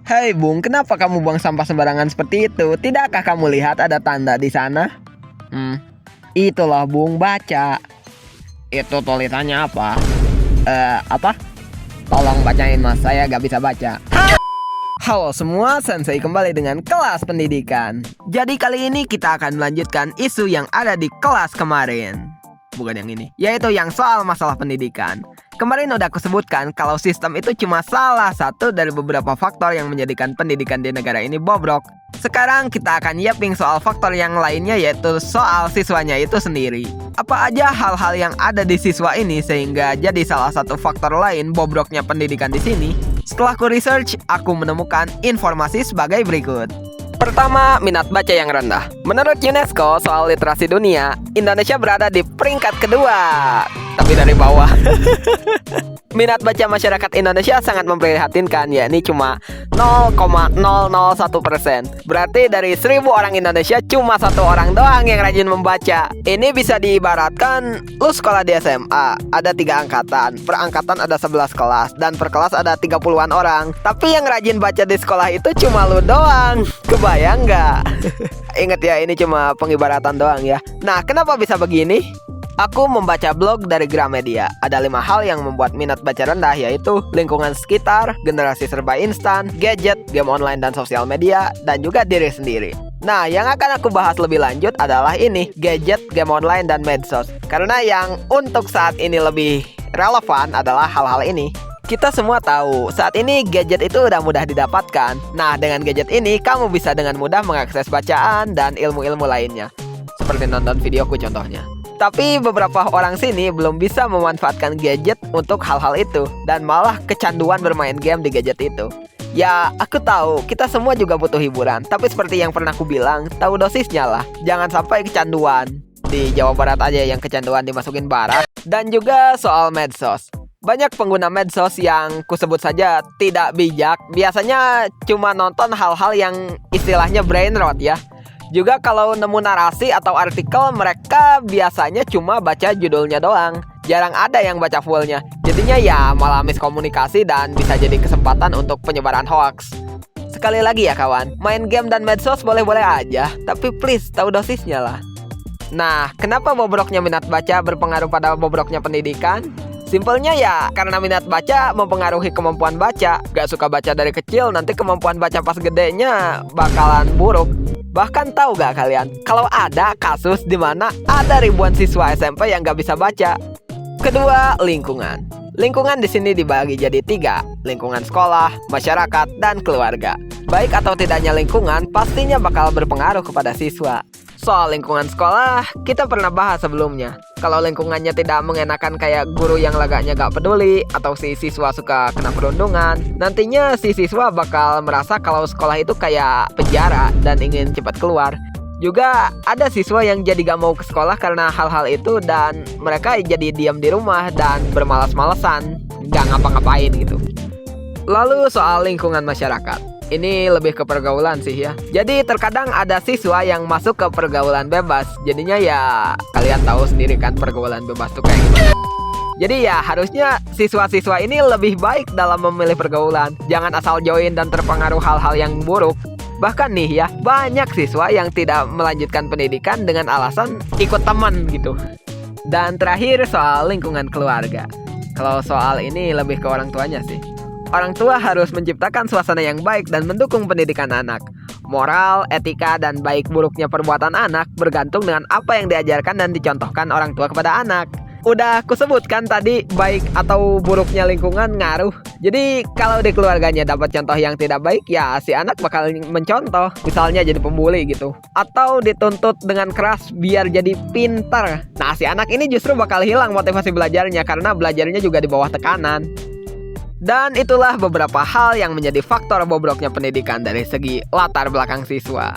Hei Bung, kenapa kamu buang sampah sembarangan seperti itu? Tidakkah kamu lihat ada tanda di sana? Itulah Bung, baca. Itu tulisannya apa? Apa? Tolong bacain mas, saya gak bisa baca. Halo semua, Sensei kembali dengan kelas pendidikan. Jadi kali ini kita akan melanjutkan isu yang ada di kelas kemarin. Bukan yang ini, yaitu yang soal masalah pendidikan. Kemarin udah aku sebutkan kalau sistem itu cuma salah satu dari beberapa faktor yang menjadikan pendidikan di negara ini bobrok. Sekarang kita akan nyiapin soal faktor yang lainnya, yaitu soal siswanya itu sendiri. Apa aja hal-hal yang ada di siswa ini sehingga jadi salah satu faktor lain bobroknya pendidikan di sini? Setelah aku research, aku menemukan informasi sebagai berikut. Pertama, minat baca yang rendah. Menurut UNESCO, soal literasi dunia, Indonesia berada di peringkat kedua, tapi dari bawah. Minat baca masyarakat Indonesia sangat memprihatinkan, yakni cuma 0,001%. Berarti dari 1000 orang Indonesia cuma 1 orang doang yang rajin membaca. Ini bisa diibaratkan lu sekolah di SMA, ada 3 angkatan, per angkatan ada 11 kelas, dan per kelas ada 30-an orang. Tapi yang rajin baca di sekolah itu cuma lu doang. Kebayang nggak? Ingat ya, ini cuma pengibaratan doang ya. Nah, kenapa bisa begini? Aku membaca blog dari Gramedia. Ada 5 hal yang membuat minat baca rendah, yaitu lingkungan sekitar, generasi serba instan, gadget, game online dan sosial media, dan juga diri sendiri. Nah, yang akan aku bahas lebih lanjut adalah ini, gadget, game online, dan medsos. Karena yang untuk saat ini lebih relevan adalah hal-hal ini. Kita semua tahu, saat ini gadget itu udah mudah didapatkan. Nah, dengan gadget ini, kamu bisa dengan mudah mengakses bacaan dan ilmu-ilmu lainnya. Seperti nonton videoku contohnya. Tapi beberapa orang sini belum bisa memanfaatkan gadget untuk hal-hal itu, dan malah kecanduan bermain game di gadget itu. Ya, aku tahu, kita semua juga butuh hiburan. Tapi seperti yang pernah aku bilang, tahu dosisnya lah. Jangan sampai kecanduan. Di Jawa Barat aja yang kecanduan dimasukin barat. Dan juga soal medsos. Banyak pengguna medsos yang kusebut saja tidak bijak. Biasanya cuma nonton hal-hal yang istilahnya brain rot ya. Juga kalau nemu narasi atau artikel, mereka biasanya cuma baca judulnya doang. Jarang ada yang baca fullnya. Jadinya ya malah miskomunikasi dan bisa jadi kesempatan untuk penyebaran hoax. Sekali lagi ya kawan, main game dan medsos boleh-boleh aja, tapi please tahu dosisnya lah. Nah, kenapa bobroknya minat baca berpengaruh pada bobroknya pendidikan? Simpelnya ya, karena minat baca mempengaruhi kemampuan baca. Gak suka baca dari kecil, nanti kemampuan baca pas gedenya bakalan buruk. Bahkan tahu gak kalian, kalau ada kasus di mana ada ribuan siswa SMP yang gak bisa baca. Kedua, lingkungan. Lingkungan di sini dibagi jadi 3, lingkungan sekolah, masyarakat, dan keluarga. Baik atau tidaknya lingkungan pastinya bakal berpengaruh kepada siswa. Soal lingkungan sekolah, kita pernah bahas sebelumnya. Kalau lingkungannya tidak mengenakan kayak guru yang lagaknya gak peduli, atau si siswa suka kena perundungan, nantinya si siswa bakal merasa kalau sekolah itu kayak penjara dan ingin cepat keluar. Juga ada siswa yang jadi gak mau ke sekolah karena hal-hal itu, dan mereka jadi diam di rumah dan bermalas-malesan, gak ngapa-ngapain gitu. Lalu soal lingkungan masyarakat. Ini lebih ke pergaulan sih ya. Jadi terkadang ada siswa yang masuk ke pergaulan bebas. Jadinya ya kalian tahu sendiri kan pergaulan bebas tuh kayak gimana. Jadi ya harusnya siswa-siswa ini lebih baik dalam memilih pergaulan. Jangan asal join dan terpengaruh hal-hal yang buruk. Bahkan nih ya, banyak siswa yang tidak melanjutkan pendidikan dengan alasan ikut teman gitu. Dan terakhir soal lingkungan keluarga. Kalau soal ini lebih ke orang tuanya sih. Orang tua harus menciptakan suasana yang baik dan mendukung pendidikan anak. Moral, etika, dan baik buruknya perbuatan anak bergantung dengan apa yang diajarkan dan dicontohkan orang tua kepada anak. Udah kusebutkan tadi, baik atau buruknya lingkungan ngaruh. Jadi kalau di keluarganya dapat contoh yang tidak baik, ya si anak bakal mencontoh. Misalnya jadi pembuli gitu. Atau dituntut dengan keras biar jadi pintar. Nah, si anak ini justru bakal hilang motivasi belajarnya karena belajarnya juga di bawah tekanan. Dan itulah beberapa hal yang menjadi faktor bobroknya pendidikan dari segi latar belakang siswa.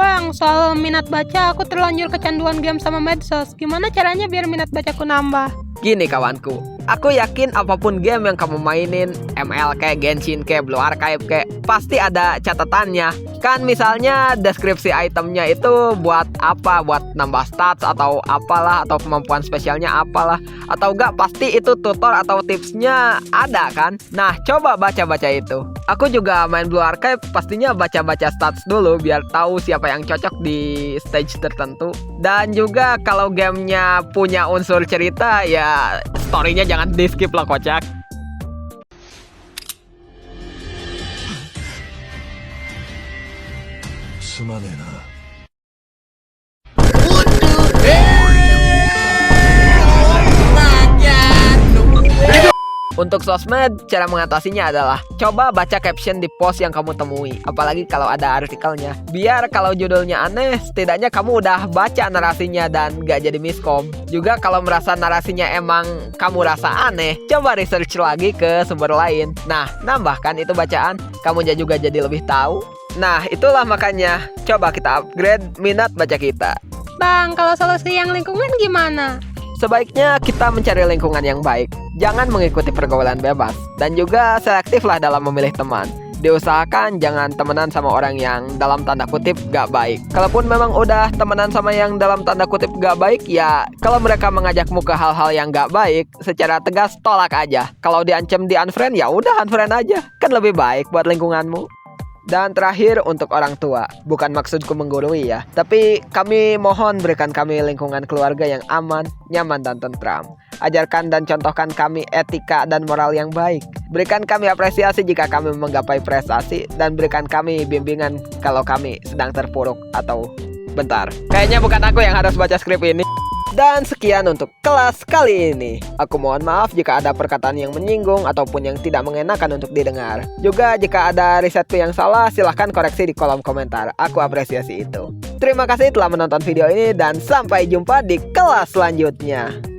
Bang, soal minat baca aku terlanjur kecanduan game sama medsos. Gimana caranya biar minat bacaku nambah? Gini kawanku, Aku yakin apapun game yang kamu mainin, ML kayak Genshin kayak Blue Archive kayak, pasti ada catatannya. Kan misalnya deskripsi itemnya itu buat apa, buat nambah stats atau apalah, atau kemampuan spesialnya apalah, atau enggak pasti itu tutor atau tipsnya ada kan. Nah coba baca-baca itu. Aku juga main Blue Archive pastinya baca-baca stats dulu biar tahu siapa yang cocok di stage tertentu. Dan juga kalau gamenya punya unsur cerita ya storynya jangan di skip lah kocak. Untuk sosmed, cara mengatasinya adalah coba baca caption di post yang kamu temui, apalagi kalau ada artikelnya. Biar kalau judulnya aneh, setidaknya kamu udah baca narasinya dan gak jadi miskom. Juga kalau merasa narasinya emang kamu rasa aneh, coba research lagi ke sumber lain. Nah, nambahkan itu bacaan, kamu juga jadi lebih tahu. Nah, itulah makanya coba kita upgrade minat baca kita. Bang, kalau solusi yang lingkungan gimana? Sebaiknya kita mencari lingkungan yang baik. Jangan mengikuti pergaulan bebas. Dan juga selektiflah dalam memilih teman. Diusahakan jangan temenan sama orang yang dalam tanda kutip gak baik. Kalaupun memang udah temenan sama yang dalam tanda kutip gak baik, ya kalau mereka mengajakmu ke hal-hal yang gak baik, secara tegas tolak aja. Kalau diancam di unfriend, ya udah unfriend aja. Kan lebih baik buat lingkunganmu. Dan terakhir untuk orang tua, bukan maksudku menggurui ya, tapi kami mohon berikan kami lingkungan keluarga yang aman, nyaman dan tentram. Ajarkan dan contohkan kami etika dan moral yang baik. Berikan kami apresiasi jika kami menggapai prestasi, dan berikan kami bimbingan kalau kami sedang terpuruk atau bentar. Kayaknya bukan aku yang harus baca skrip ini. Dan sekian untuk kelas kali ini. Aku mohon maaf jika ada perkataan yang menyinggung ataupun yang tidak mengenakan untuk didengar. Juga jika ada risetku yang salah, silahkan koreksi di kolom komentar. Aku apresiasi itu. Terima kasih telah menonton video ini dan sampai jumpa di kelas selanjutnya.